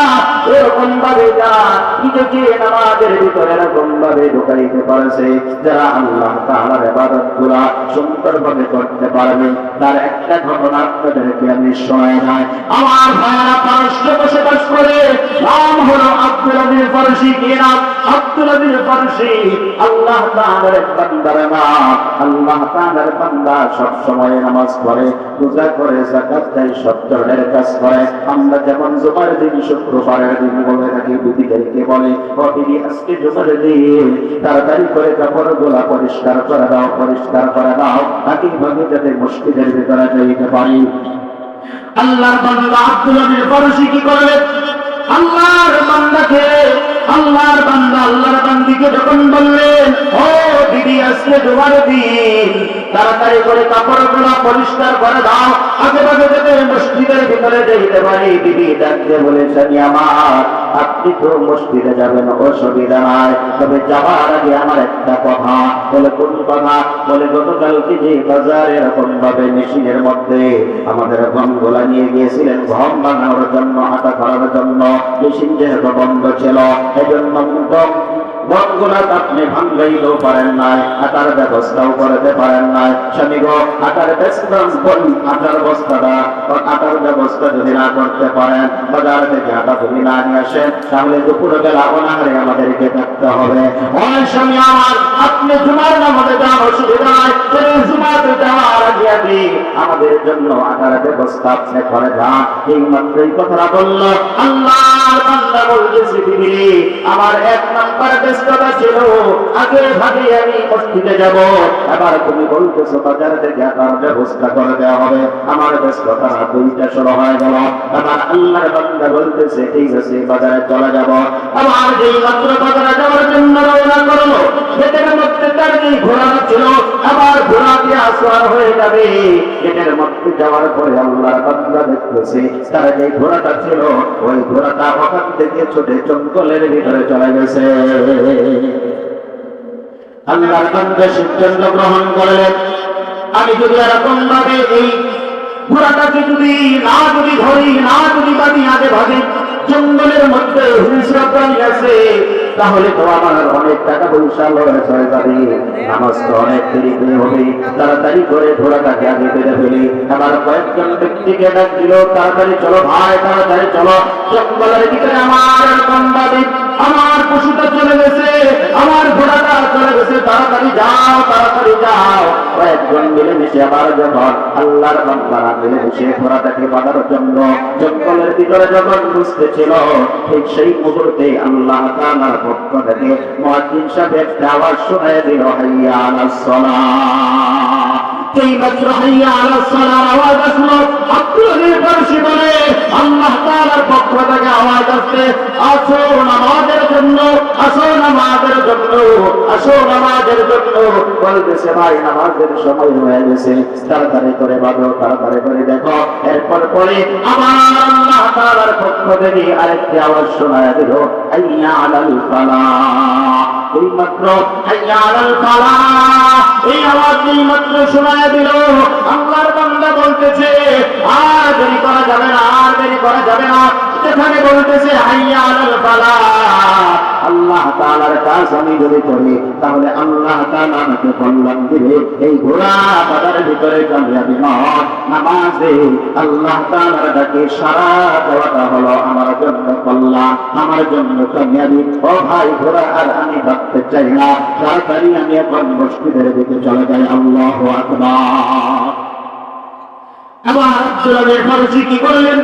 এরকম ভাবে যারা নিজেকে নামাজের ভিতরে এরকম ভাবে ঢুকাইতে পারছে, যারা আল্লাহ তাআলার ইবাদতগুলা সুন্দরভাবে করতে পারবে, তার একটা ঘটনা আপনাদেরকে আমি শোনাই নাই। আমার ভাইরা পারস্যে বসবাস করে, নাম হলো আব্দুল আযীজ ফারসি। কি নাম? আব্দুল আযীজ ফারসি। আল্লাহ তাআলার বান্দার নাম। আল্লাহ তাআলার বান্দা সব সময় নামাজ পড়ে, রোজা করে, যাকাত দেয়, সব ধরনের কাজ করে। আমরা যেমন জুমার দিন, শুক্রবারের দিন বলে থাকি, বিবিদেরকে বলে ও বিবি আজকে জুমার দিন, তাড়াতাড়ি করে কাপড়গুলা পরিষ্কার করে দাও, পরিষ্কার করে দাও, তাকে ভাবে যাতে মসজিদের ভিতরে যাইতে পারি। আল্লাহর বান্দা আব্দুল আযীজ ফারসি কি করলেন? আল্লাহর বান্দাকে, আল্লাহর বান্দা আল্লাহর বান্দিকে যখন বললেন, ও দিদি আজকে জুমার দিন, তাড়াতাড়ি করে কাপড়গুলো পরিষ্কার করে দাও, আগে ভাগে যাতে মসজিদের ভিতরে যাইতে পারি। দিদি ডাকতে বলেছেন, আমার আপনি তো মসজিদে যাবেন, অসুবিধা নাই, তবে যাওয়ার আগে আমার একটা কথা। বলে কোন কথা? বলে গতকালকে যে বাজারে এরকম ভাবে মেশিনের মধ্যে আমাদের গমগুলা নিয়ে গিয়েছিলেন গম বানানোর জন্য, আটা করার জন্য, মেশিন যেহেতু বন্ধ ছিল, এজন্য ঘরগুলা আপনি ভাঙাইতেও পারেন নাই, আটার ব্যবস্থাও করতে পারেন নাই। স্বামী গো, আটার আটার বস্তাটা আটার ব্যবস্থা যদি না করতে পারেন, বাজার থেকে আটা যদি না নিয়ে আসেন, তাহলে দুপুরবেলা অনাহারে আমাদেরকে থাকতে হবে। অনেক স্বামী আমার, আপনি জুমার নামাজে যাওয়ার অসুবিধা নাই, জুমাতে যাওয়ার আগে আমাদের জন্য আটার ব্যবস্থা আপনি করে যান। এই মাত্রই কথাটা বলল, আল্লাহর বান্দা বলতেছে, বিবি আমার এক নাম্বার ব্যস্ততা ছিল, আগে ভাগে আমি মসজিদে যাব, এবার তুমি বলতেছো বাজার থেকে আটার ব্যবস্থা করে দেওয়া হবে, আমার ব্যস্ততা দুইটা শুরু হয়ে গেল। এবার আল্লাহর বান্দা বলতেছে, ঠিক আছে বাজারে চলে যাব। আবার যেই মাত্র বাজারে যাওয়ার জন্য রওনা করলো, পেটের মধ্যে তার যেই ঘোড়া ছিল, আবার ঘোড়া দিয়ে আসওয়ার হয়ে যাবে। পেটের মধ্যে যাওয়ার পরে আল্লাহর বান্দা দেখতেছে তার যেই ঘোড়াটা ছিল, ওই ঘোড়াটা ওখান থেকে ছুটে জঙ্গলের ভিতরে চলে গেছে। আল্লাহর বান্দা সিদ্ধান্ত গ্রহণ করলেন, আমি যদি এরকম ভাবে এই ঘোড়াটাকে যদি ধরি, না যদি বাঁধি, আগে ভাগে জঙ্গলের মধ্যে হিংস্র প্রাণী আছে, তাহলে তো আমার অনেক টাকা পয়সা লস হয়ে যাবে, নামাজ তো অনেক দেরি হবে, তাড়াতাড়ি করে ঘোড়াটাকে আগে বেঁধে ফেলি। আবার কয়েকজন ব্যক্তিকে ডাক দিল, তাড়াতাড়ি চলো ভাই, তাড়াতাড়ি চলো, জঙ্গলের ভিতরে আমার এরকম ভাবে আমার পশুটা চলে গেছে, আমার ঘোড়াটা চলে গেছে, তাড়াতাড়ি যাও, তাড়াতাড়ি যাও। কয়েকজন মিলে মিশে আবার যখন আল্লাহর বান্দারা মিলে মিশে ঘোড়াটাকে বাঁধার জন্য জঙ্গলের ভিতরে যখন বুঝতেছিল, ঠিক সেই মুহূর্তে আল্লাহ তাআলার পক্ষ থেকে মুয়াজ্জিন সাহেব একটা আওয়াজ শোনায় দিল, হাইয়া আলাস সালাহ। এই মাত্র হাইয়া আলাস সালাহর আওয়াজ আসলো, আব্দুল ফারসি বলে আল্লাহ তাআলার পক্ষ থেকে আওয়াজ আসছে, আসো নামাজের জন্য, আসো নামাজের জন্য, আসো নামাজের জন্য। বলতেছে ভাই নামাজের সময় হয়ে গেছে, তাড়াতাড়ি করে বাঁধো, তাড়াতাড়ি করে দেখো। এরপর পরে আবার আল্লাহ তাআলার পক্ষ থেকে আরেকটি আওয়াজ শোনায় দিল, হাইয়া আলাল ফালাহ। এই মাত্র হাইয়া আলাল ফালাহ এই আওয়াজ এই মাত্র শোনায় দিল, আল্লাহর বান্দা বলতেছে আর দেরি করা যাবে না, আর দেরি করা যাবে না। যেখানে বলতেছে হাইয়া আলাল ফালাহ, আল্লাহ তাআলার কাজ আমি যদি করি, তাহলে আল্লাহ তাআলা আমাকে কল্যাণ দিবে। এই ঘোড়া বাজার ভিতরে কামিয়াবি নয়, নামাজে আল্লাহ তাআলার ডাকে সাড়া দেওয়াটা হলো আমার জন্য কল্যাণ, আমার জন্য কামিয়াবি। ও ভাই, ঘোড়া আর আমি ভাবতে চাই না, তাড়াতাড়ি আমি এখন মসজিদের দিকে চলে যাই। আল্লাহু আকবার। আবার আব্দুল ফারসি কি করলেন,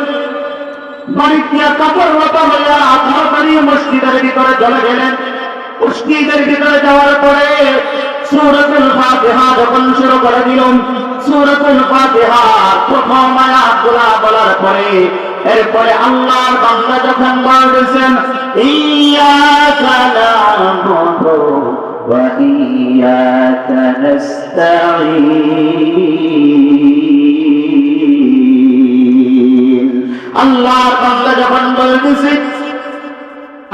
বাড়িতে কাপড় লতা হইয়া তাড়াতাড়ি মসজিদের ভিতরে চলে গেলেন। মসজিদের ভিতরে যাওয়ার পরে সূরাতুল ফাতিহা যখন শুরু করে দিল, সূরাতুল ফাতিহা প্রথম আয়াতগুলো বলার পরে এরপরে আল্লাহর বান্দা যখন বলতেছেন, ইয়্যাকা না'বুদু ওয়া ইয়্যাকা নাস্তাঈন, আল্লাহর বান্দা যখন বলতেছে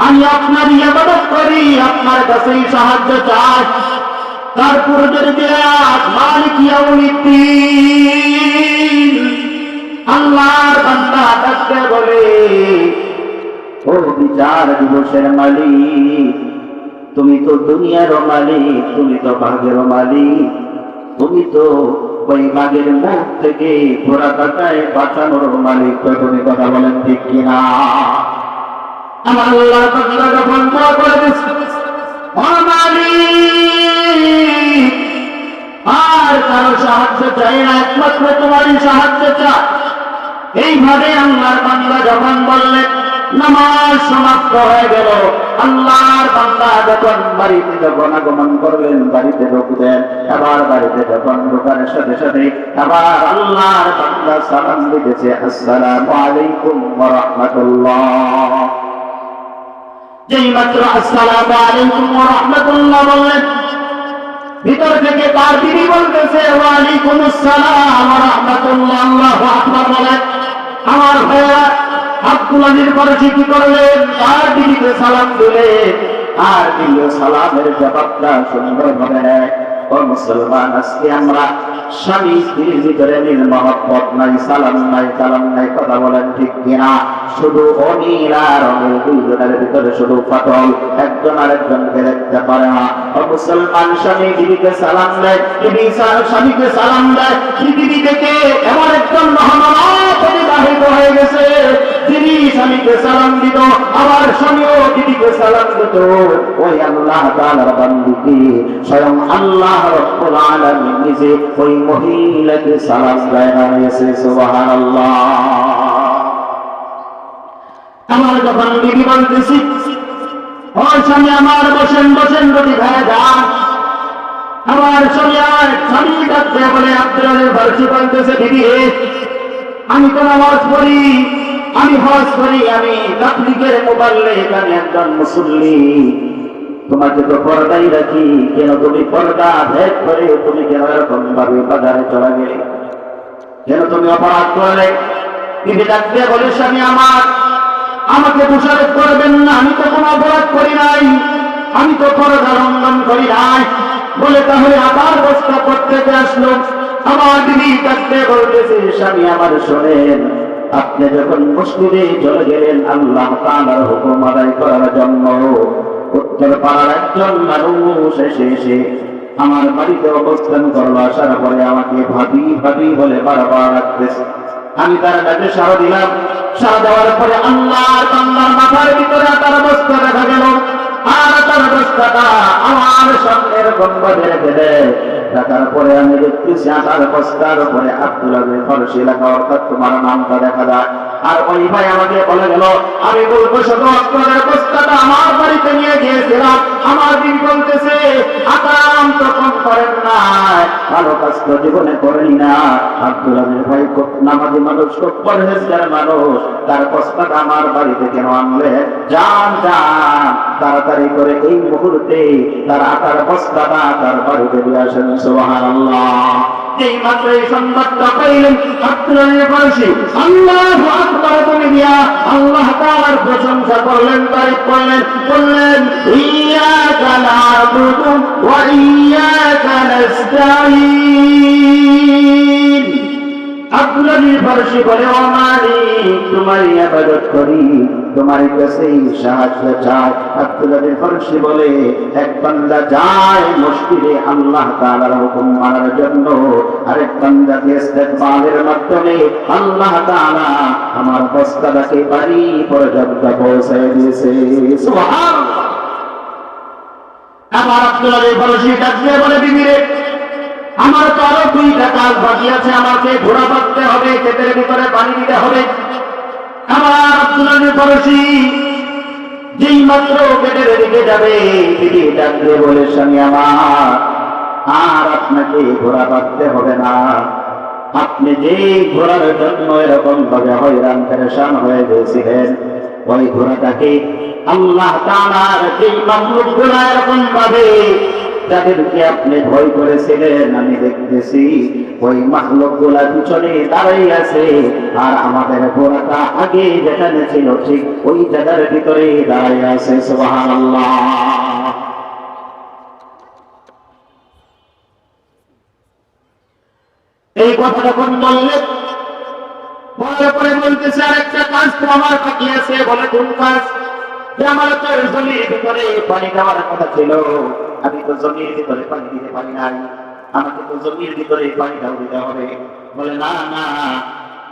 আমি আপনার ইবাদত করি, আপনার কাছেই সাহায্য চাই, তারপর যদি মালিক ইয়াউমিদ্দিন, আল্লাহর বান্দা ডাকতে বলে, ও বিচার দিবসের মালিক, তুমি তো দুনিয়ারও মালিক, তুমি তো ভাগ্যেরও মালিক, তুমি তো ওই বাঘের মুখ থেকে ঘোড়া কাটায় বাঁচানোর মালিক, তো তুমি কথা বলেন ঠিক কিনা? আমার আল্লাহর বান্দা যখন দোয়া করে দিচ্ছে, ও মালিক, আর কারো সাহায্য চাই না, একমাত্র তোমারই সাহায্য চাই। এইভাবে আল্লাহর বান্দা যখন বললেন, নামাজ সমাপ্ত হয়ে গেল। আল্লাহর বান্দা যখন বাড়িতে যখন আগমন করলেন, বাড়িতে ঢুকলেন, আবার বাড়িতে যখন ঢোকার সাথে সাথে আবার আল্লাহর বান্দা সালাম দিতেছে, আসসালামু আলাইকুম ওয়া রাহমাতুল্লাহ। যেই মাত্র আসসালামু আলাইকুম ওয়া রাহমাতুল্লাহ বললেন, ভিতর থেকে তার বিবি বলতেছে, ওয়া আলাইকুম আসসালাম ওয়া রাহমাতুল্লাহ। আল্লাহু আকবার বলেন। আমার ভাইয়া আব্দুল ফারসি কি করলেন, তার বিবিকে সালাম দিলেন, আর দিল সালামের জবাবটা সুন্দরভাবে ও মুসলমান, আজকে আমরা স্বামী স্ত্রীর ভিতরে মিল মহব্বত নাই, সালাম নাই, কালাম নাই, কথা বলেন ঠিক কিনা? শুধু অনিল আর অনিল, দুইজনের ভিতরে শুধু ফাটল, একজন আরেকজনকে দেখতে পারে না। ও মুসলমান, স্বামী বিবিকে সালাম দেয়, বিবি স্বামীকে সালাম দেয়, পৃথিবী থেকে এমন একজন মহামানব পরিবাহিত হয়ে গেছে, যিনি স্বামীকে সালাম দিত, আবার স্বামীও বিবিকে সালাম দিত। ওই আল্লাহ তাআলার বান্দিকে স্বয়ং আল্লাহ রাব্বুল আলামিন নিজে ওই মহিলাকে সালাম জানিয়েছে। সুবহানাল্লাহ। আমার যখন বিবি বলতেছি, ও স্বামী আমার বসেন বসেন, যদি ভাই যান, আমার স্বামী ডাকতে বলে আব্দুল ফারসি বলতেছে, বিবি আমি তো নামাজ পড়ি, আমি হজ করি, আমি তাবলীগের মুবাল্লিগ, আমি একজন মুসল্লি, তোমাকে তো পর্দাই রাখি, কেন তুমি পর্দা ভেদ করে তুমি কেন এরকম ভাবে বাজারে চলে গেলে, কেন তুমি অপরাধ করলে? বিবি ডাকতে বলে, স্বামী আমার, আমাকে দোষারোপ করবেন না, আমি তো কোনো অপরাধ করি নাই, আমি তো পর্দা লঙ্ঘন করি নাই। বলে তাহলে আবার বস্তা করতে আসলো। আমার বিবি ডাকতে বলতেছে, স্বামী আমার শোনেন, আপনি যখন মসজিদে চলে গেলেন আল্লাহ তাআলার হুকুম আদায় করার জন্য, উত্তর পাড়ার একজন মানুষ এসে আমার বাড়িতে অবস্থান করলো। আসার পরে আমাকে ভাবি ভাবি বলে বারবার রাখতেছে। আমি তার কাছে সাড়া দিলাম। সাড়া দেওয়ার পরে আল্লাহর বান্দার মাথার ভিতরে তার বস্তা দেখা গেল, আর তার বস্তাটা আমার সামনে এরকম ভাবে রেখে দেয়। দেখার পরে আমি দেখতেছি তার বস্তার উপরে আব্দুল আজিজ ফারসি লেখা, অর্থাৎ তোমার নামটা দেখা যায়। আর ওই ভাই আমাকে বলে গেল, আমি বলবো শুধু আপনাদের বস্তাটা আমার বাড়িতে নিয়ে গিয়েছিলাম। আমার দিন বলতেছে, আকাম তখন করেন না, ভালো কাজ তো জীবনে করেনি না। আব্দুল আজিজ ভাই খুব নামাজি মানুষ, খুব পরহেজগার মানুষ, তার বস্তাটা আমার বাড়িতে কেন আনলে? যান যান, তাড়াতাড়ি করে এই মুহূর্তে তার আটার বস্তাটা তার বাড়িতে দিয়ে আসেন। সুবহানাল্লাহ। এই মাত্র এই সংবাদটা পাইলেন আব্দুল আজিজ ফারসি আল্লাহু আকবার বলে দিয়া আল্লাহ তাআলার প্রশংসা করলেন, তারিফ করলেন, বললেন, ইয়্যাকা না'বুদু ওয়া ইয়্যাকা নাস্তাঈন। আব্দুল আজিজ ফারসি বলে, ও মালিক, তোমার ইবাদত করি, তোমার কাছেই সাহায্য চাই। আব্দুল আজিজ ফারসি বলে, এক বান্দা যায় মসজিদে আল্লাহ তাআলার হুকুম মানার জন্য, আরেক বান্দাকে ইস্তেগফারের মাধ্যমে আল্লাহ তাআলা আমার বস্তাটাকে বাড়ি পর্যন্ত পৌঁছে দিয়েছে। সুবহানাল্লাহ। আবার আব্দুল আজিজ ফারসি ডাকতে বলে, বিবি রে, আমার তো আরো 2টা কাজ বাকি আছে, আমাকে ঘোড়া বাঁধতে হবে, ক্ষেতের ভিতরে পানি দিতে হবে। আমার আব্দুল আজিজ ফারসি যেই মাত্র ক্ষেতের দিকে যাবে, বিবি ডাকতে বলে, স্বামী আমার, আর আপনাকে ঘোড়া বাঁধতে হবে না, আপনি যে ঘোড়ার জন্য এরকম ভাবে হয়রান পেরেশান হয়ে গেছিলেন, ওই ঘোড়াটাকে আল্লাহ তাআলার যেই মাখলুকগুলো এরকম ভাবে যাদেরকে আপনি ভয় করেছিলেন, আমি দেখতেছি ওই মাখলুকগুলা পিছনে দাঁড়াই আছে, আর আমাদের ঘোড়াটা আগে যেখানে ছিল ঠিক ওই জায়গার ভিতরে দাঁড়াই আছে। সুবহানাল্লাহ। এই কথা যখন বললেন, বলার পরে বলতেছে, আরেকটা কাজ তো আমার বাকি আছে। বলে, কোন কাজ? যে আমার তো জমির ভিতরে পানি দেওয়ার কথা ছিল, আমি তো জমির ভিতরে পানি দিতে পারি নাই, আমাকে তো জমির ভিতরে পানিটাও দিতে হবে। বলে, না না,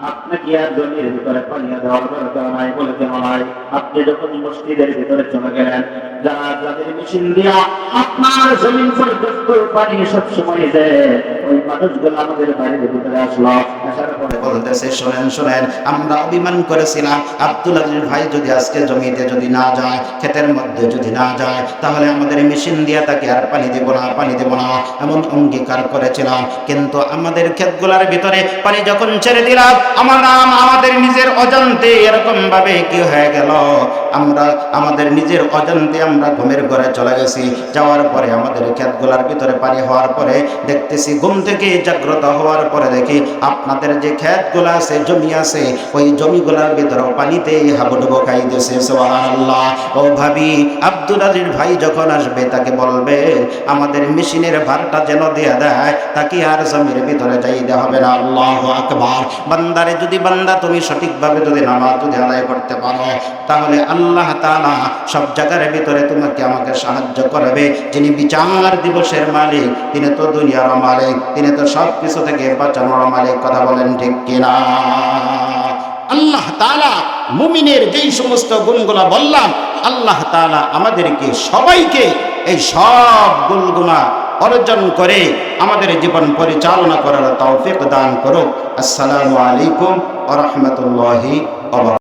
আপনাকে আর জমির ভিতরে পানি দেওয়ার দরকার নাই। বলে, কেন নাই? আপনি যখন মসজিদের ভিতরে চলে গেলেন, যাদের মেশিন দিয়া আপনার জমিন পর্যন্ত পানি সবসময় দেয়, ওই মানুষগুলো আমাদের বাড়ির ভিতরে আসলো। আসার পরে বলতেছে, শোনেন শোনেন, আমরা অভিমান করেছিলাম আব্দুল আজিজ ভাই যদি আজকে জমিতে যদি না যায়, ক্ষেতের মধ্যে যদি না যায়, তাহলে আমাদের মেশিন দিয়া তাকে আর পানি দেব না, পানি দেব না, এমন অঙ্গীকার করেছিলাম। কিন্তু আমাদের ক্ষেতগুলার ভিতরে পানি যখন ছেড়ে দিলাম, আমাদের নিজের অজান্তে এরকম ভাবে কি হয়ে গেল, আমরা আমাদের নিজের অজান্তে আমরা ঘুমের ঘরে চলে গেছি। যাওয়ার পরে আমাদের ক্ষেতগুলার ভিতরে পানি হওয়ার পরে দেখতেছি, ঘুম থেকে জাগ্রত হওয়ার পরে দেখি আপনাদের যে ক্ষেতগুলো আছে, জমি আছে, ওই জমিগুলার ভিতরে পানিতে হাবুডুবু খাইতেছে। সুবহানাল্লাহ। ও ভাবি, আব্দুল আজিজ ভাই যখন আসবে তাকে বলবে আমাদের মেশিনের ভারটা যেন দেয়া দেয়, তাকে আর জমির ভিতরে যাইতে হবে না। আল্লাহু আকবার। বান্দারে যদি বান্দা তুমি সঠিকভাবে যদি নামাজ যদি আদায় করতে পারো, তাহলে আল্লাহ তাআলা সব জায়গার ভিতরে তোমাকে আমাকে সাহায্য করবে। যিনি বিচার দিবসের মালিক, তিনি তো দুনিয়ার মালিক, তিনি তো সব কিছু থেকে বাঁচানোর মালিক। কথা বলেন ঠিক কিনা? আল্লাহ তাআলা মুমিনের যেই সমস্ত গুণগুলা বললাম, আল্লাহ তাআলা আমাদেরকে সবাইকে এই সব গুণগুলা অর্জন করে আমাদের জীবন পরিচালনা করার তৌফিক দান করুক। আসসালামু আলাইকুম ওয়া রাহমাতুল্লাহি ওয়া বারাকাতুহু।